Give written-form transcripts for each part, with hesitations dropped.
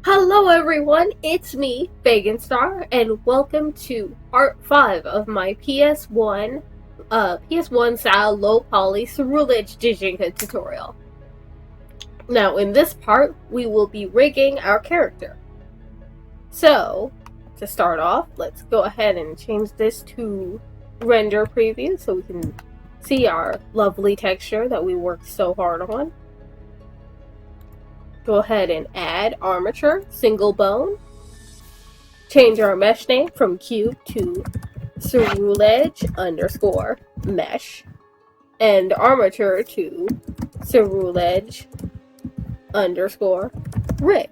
Hello everyone, it's me, Vegenstar, and welcome to part 5 of my PS1 style low poly Ceruledge Gijinka tutorial. Now in this part, we will be rigging our character. So, to start off, let's go ahead and change this to render preview so we can see our lovely texture that we worked so hard on. Go ahead and add armature, single bone. Change our mesh name from cube to Ceruledge _ mesh. And armature to Ceruledge _ rig.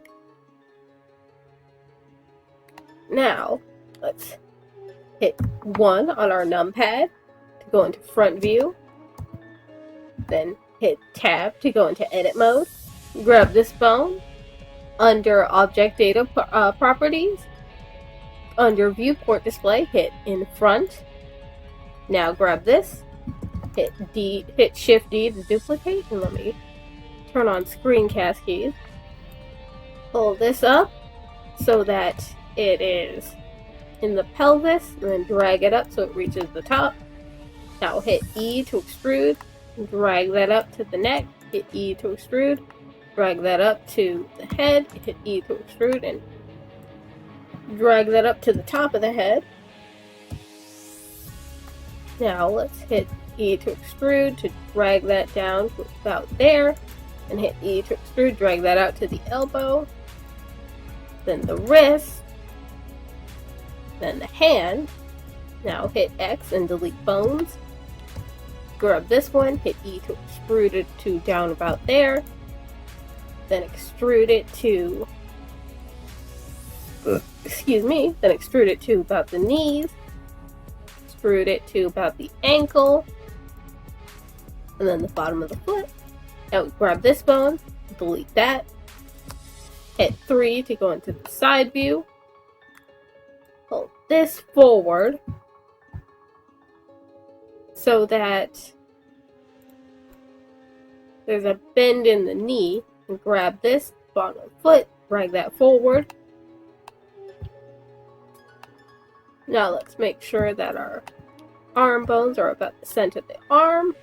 Now, let's hit 1 on our numpad to go into front view. Then hit tab to go into edit mode. Grab this bone, under object data properties, under viewport display, hit in front. Now grab this, hit shift D to duplicate, and let me turn on screencast keys. Pull this up so that it is in the pelvis, and then drag it up so it reaches the top. Now hit E to extrude, drag that up to the neck, hit E to extrude. Drag that up to the head, hit E to extrude, and drag that up to the top of the head. Now let's hit E to extrude to drag that down to about there, and hit E to extrude, drag that out to the elbow, then the wrist, then the hand. Now hit X and delete bones. Grab this one, hit E to extrude it to down about there. Then extrude it to, then extrude it to about the knees, extrude it to about the ankle, and then the bottom of the foot. Now grab this bone, delete that, hit 3 to go into the side view, pull this forward so that there's a bend in the knee. And grab this bottom of the foot, drag that forward. Now let's make sure that our arm bones are about the center of the arm.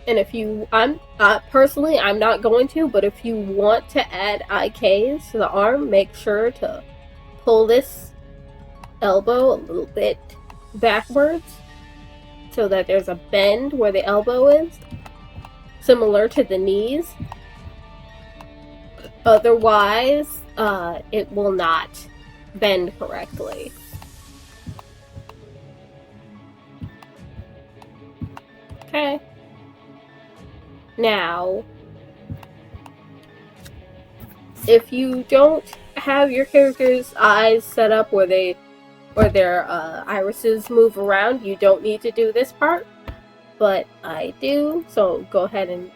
And if you, personally, I'm not going to, but if you want to add IKs to the arm, make sure to pull this elbow a little bit backwards so that there's a bend where the elbow is, similar to the knees. Otherwise, it will not bend correctly. Okay. Now, if you don't have your character's eyes set up where their irises move around, you don't need to do this part. But I do, so go ahead and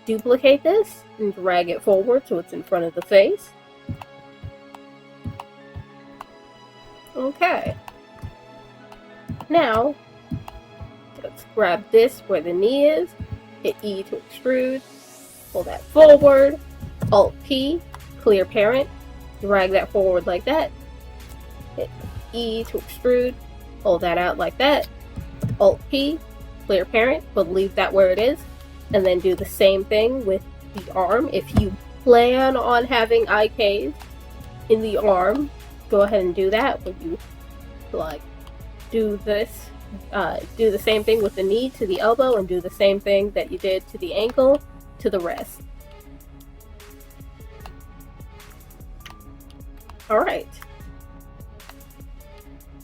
duplicate this and drag it forward so it's in front of the face. Okay. Now, let's grab this where the knee is, hit E to extrude, pull that forward, Alt P, clear parent, drag that forward like that, hit E to extrude, pull that out like that, Alt P, clear parent, but leave that where it is, and then do the same thing with the arm. If you plan on having IKs in the arm, go ahead and do that. When you do this, do the same thing with the knee to the elbow, and do the same thing that you did to the ankle to the wrist. Alright.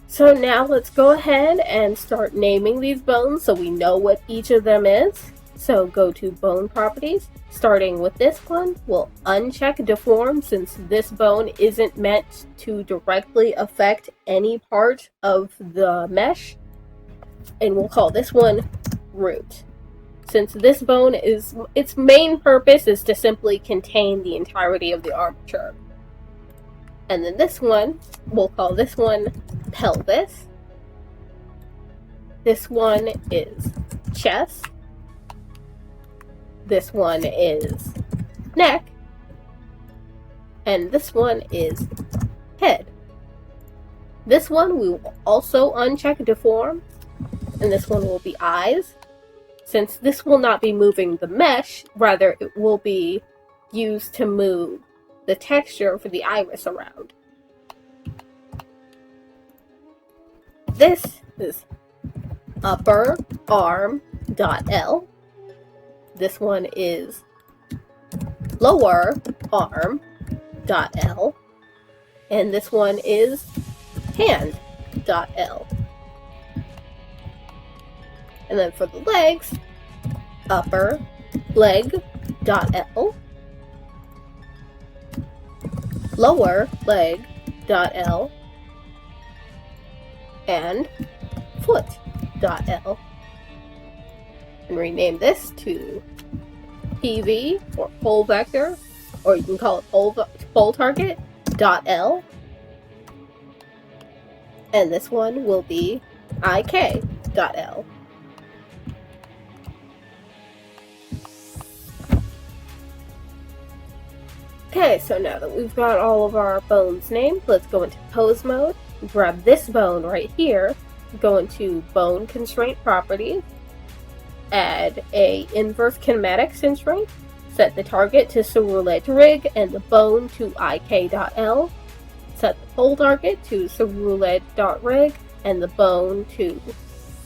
So now let's go ahead and start naming these bones so we know what each of them is. So go to bone properties. Starting with this one, we'll uncheck deform since this bone isn't meant to directly affect any part of the mesh. And we'll call this one root. Since this bone its main purpose is to simply contain the entirety of the armature. And then this one, we'll call this one pelvis. This one is chest. This one is neck. and this one is head. This one we will also uncheck deform, and this one will be eyes. Since this will not be moving the mesh, rather it will be used to move the texture for the iris around. This is upper arm dot L. This one is lower arm dot L. And this one is hand dot L. And then for the legs, upper leg dot L, lower leg dot L, and foot dot L. And rename this to PV or pole vector, or you can call it pole target dot L. And this one will be IK dot L. Okay, so now that we've got all of our bones named, let's go into pose mode. Grab this bone right here, go into bone constraint properties, add a inverse kinematic constraint, set the target to Ceruledge rig and the bone to IK.L, set the pole target to Ceruledge.rig and the bone to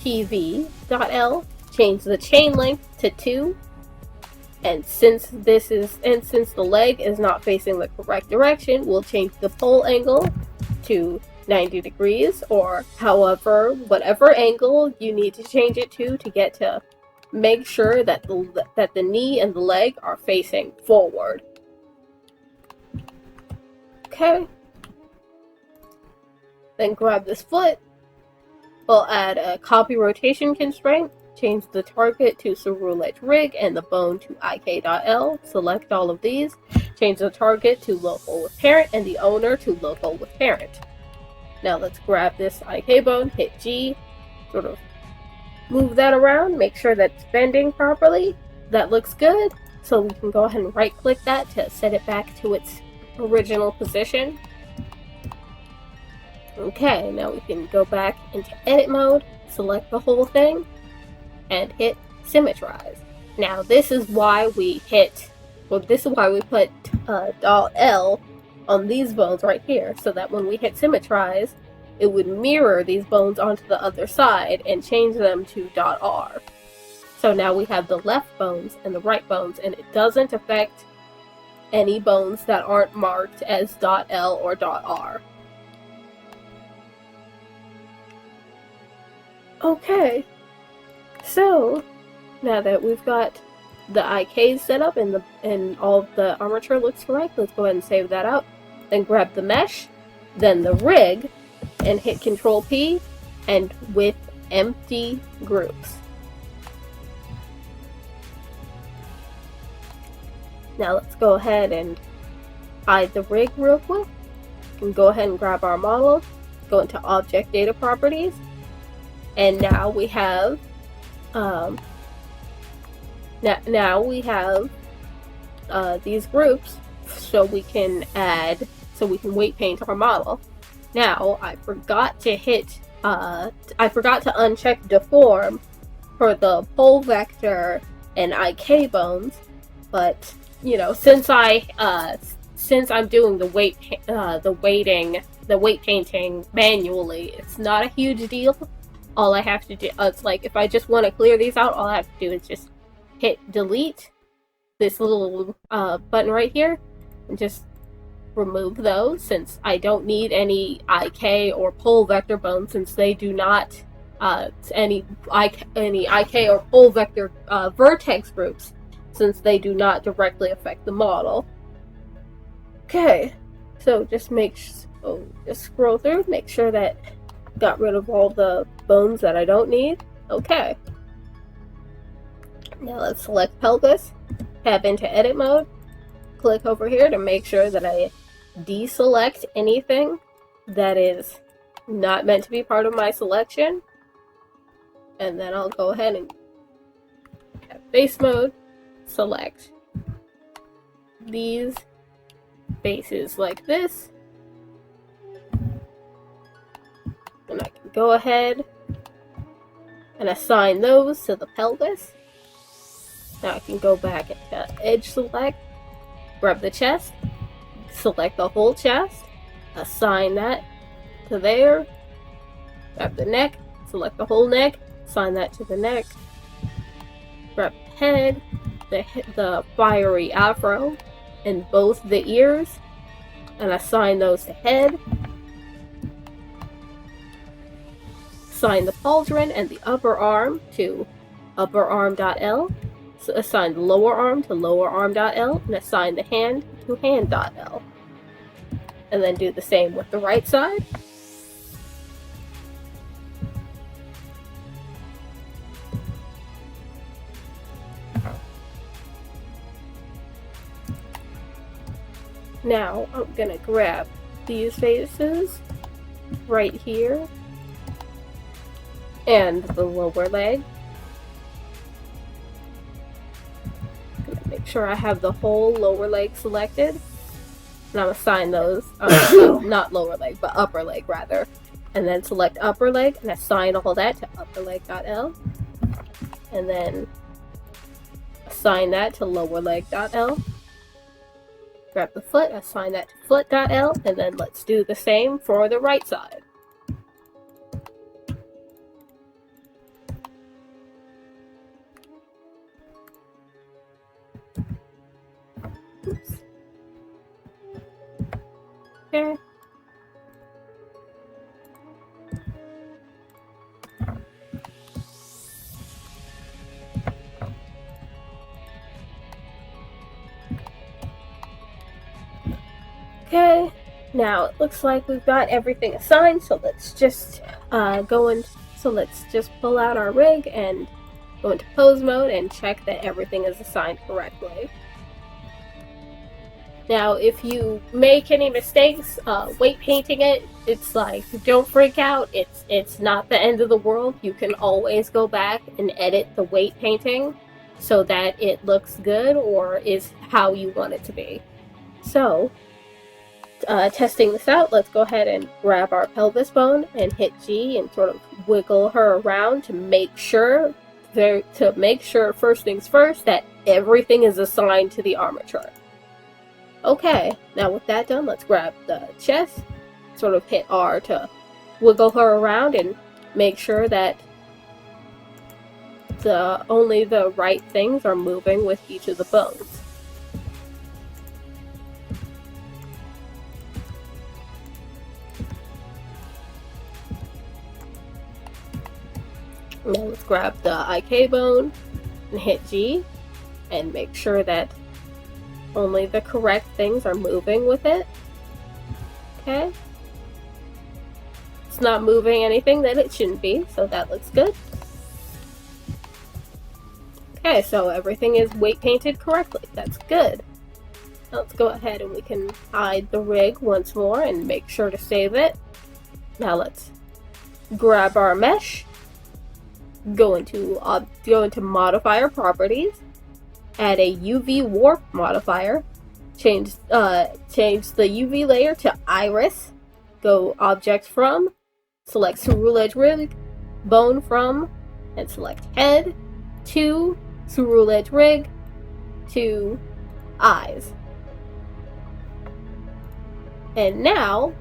PV.L, change the chain length to 2. And since the leg is not facing the correct direction, we'll change the pole angle to 90 degrees, or whatever angle you need to change it to get to make sure that the knee and the leg are facing forward. Okay. Then grab this foot. We'll add a copy rotation constraint. Change the target to Ceruledge rig and the bone to IK.L. Select all of these. Change the target to local with parent and the owner to local with parent. Now let's grab this IK bone, hit G, sort of move that around, make sure that it's bending properly. That looks good. So we can go ahead and right click that to set it back to its original position. Okay, now we can go back into edit mode, select the whole thing, and hit symmetrize. Now this is why we put .L on these bones right here, so that when we hit symmetrize, it would mirror these bones onto the other side and change them to .R. So now we have the left bones and the right bones, and it doesn't affect any bones that aren't marked as .L or .R. Okay. So, now that we've got the IKs set up and all of the armature looks correct, let's go ahead and save that out. Then grab the mesh, then the rig, and hit Control P, and with empty groups. Now let's go ahead and hide the rig real quick. We can go ahead and grab our model, go into Object Data Properties, and now we have these groups, so we can weight paint our model. Now I forgot to uncheck deform for the pole vector and IK bones, but since I'm doing the weight painting manually, it's not a huge deal. All I have to do, it's like if I just want to clear these out, all I have to do is just hit delete, this little button right here, and just remove those, since I don't need any IK or pole vector bones, since they do not any IK or pole vector vertex groups, since they do not directly affect the model. Okay, so just scroll through, make sure that got rid of all the bones that I don't need. Okay. Now let's select pelvis, tab into edit mode, click over here to make sure that I deselect anything that is not meant to be part of my selection. And then I'll go ahead and have face mode, select these faces like this. And I can go ahead and assign those to the pelvis. Now I can go back into edge select, grab the chest, select the whole chest, assign that to there, grab the neck, select the whole neck, assign that to the neck, grab the head, the fiery afro, and both the ears, and assign those to head. Assign the pauldron and the upper arm to upper arm.l. So assign the lower arm to lower arm.l, and assign the hand to hand.l. And then do the same with the right side. Now I'm gonna grab these faces right here and the lower leg. Gonna make sure I have the whole lower leg selected. And I'm assign those, not lower leg, but upper leg rather. And then select upper leg and assign all that to upper leg.l. And then assign that to lower leg.l. Grab the foot, assign that to foot.l, and then let's do the same for the right side. Oops. Okay. Okay, now it looks like we've got everything assigned, so let's just let's just pull out our rig and go into pose mode and check that everything is assigned correctly. Now, if you make any mistakes weight painting it, it's like, don't freak out. It's not the end of the world. You can always go back and edit the weight painting so that it looks good or is how you want it to be. So, testing this out, let's go ahead and grab our pelvis bone and hit G and sort of wiggle her around to make sure first things first that everything is assigned to the armature. Okay, now with that done, let's grab the chest, sort of hit R to wiggle her around and make sure that only the right things are moving with each of the bones. Now let's grab the IK bone and hit G and make sure that only the correct things are moving with it. Okay. It's not moving anything that it shouldn't be, so that looks good. Okay, so everything is weight painted correctly. That's good. Now let's go ahead and we can hide the rig once more and make sure to save it. Now let's grab our mesh, go into modifier properties, add a UV warp modifier, change the UV layer to iris, go object from, select Ceruledge rig, bone from, and select head, to Ceruledge rig, to eyes. And now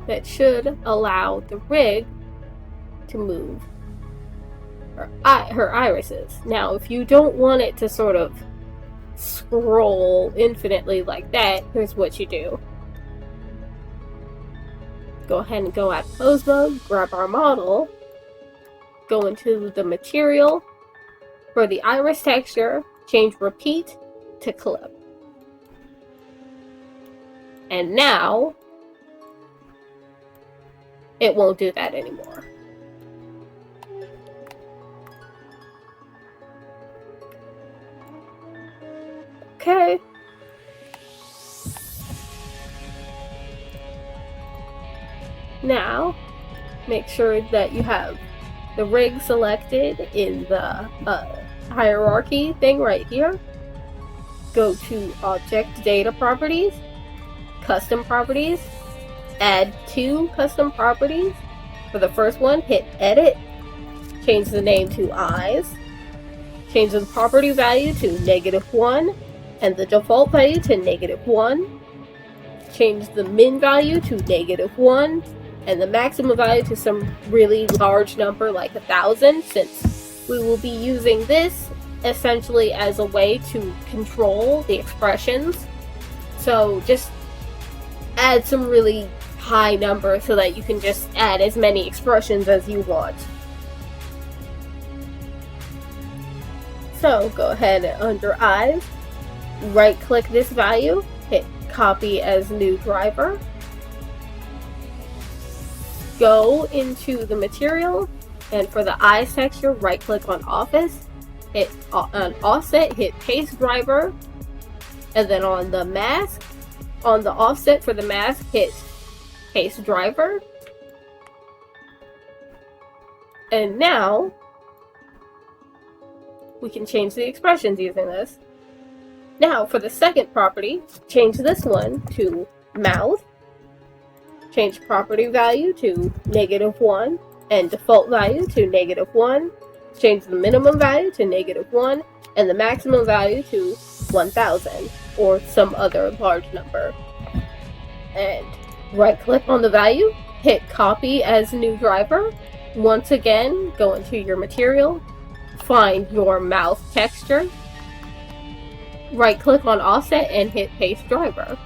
that should allow the rig to move her irises. Now, if you don't want it to sort of scroll infinitely like that, here's what you do. Go ahead and go at pose mode, grab our model, go into the material, for the iris texture, change repeat to clip. And now, it won't do that anymore. Okay. Now, make sure that you have the rig selected in the hierarchy thing right here. go to Object Data Properties, Custom Properties, add 2 custom properties. For the first one, hit Edit, change the name to Eyes, change the property value to -1, and the default value to -1, change the min value to -1, and the maximum value to some really large number like 1,000, since we will be using this essentially as a way to control the expressions. So just add some really high number so that you can just add as many expressions as you want. So go ahead and under Eyes, right click this value, hit Copy as New Driver, go into the material, and for the Eyes texture, right click on Office, hit on Offset, hit Paste Driver, and then on the mask, on the offset for the mask, hit Paste Driver. And now we can change the expressions using this. Now for the second property, change this one to Mouth, change property value to -1 and default value to -1, change the minimum value to -1 and the maximum value to 1,000 or some other large number. And right click on the value, hit Copy as New Driver. Once again, go into your material, find your mouth texture, right click on Offset and hit Paste Driver.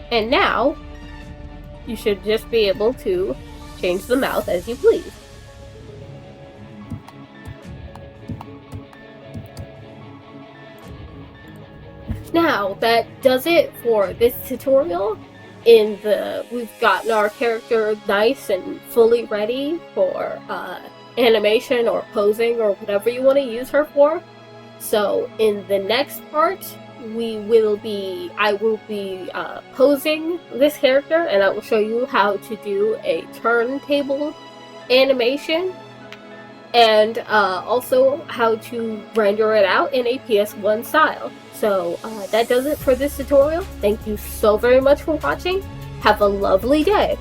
And now you should just be able to change the mouth as you please. Now that does it for this tutorial. We've gotten our character nice and fully ready for animation or posing or whatever you want to use her for. So in the next part, I will be posing this character, and I will show you how to do a turntable animation, and also how to render it out in a PS1 style. So that does it for this tutorial. Thank you so very much for watching. Have a lovely day.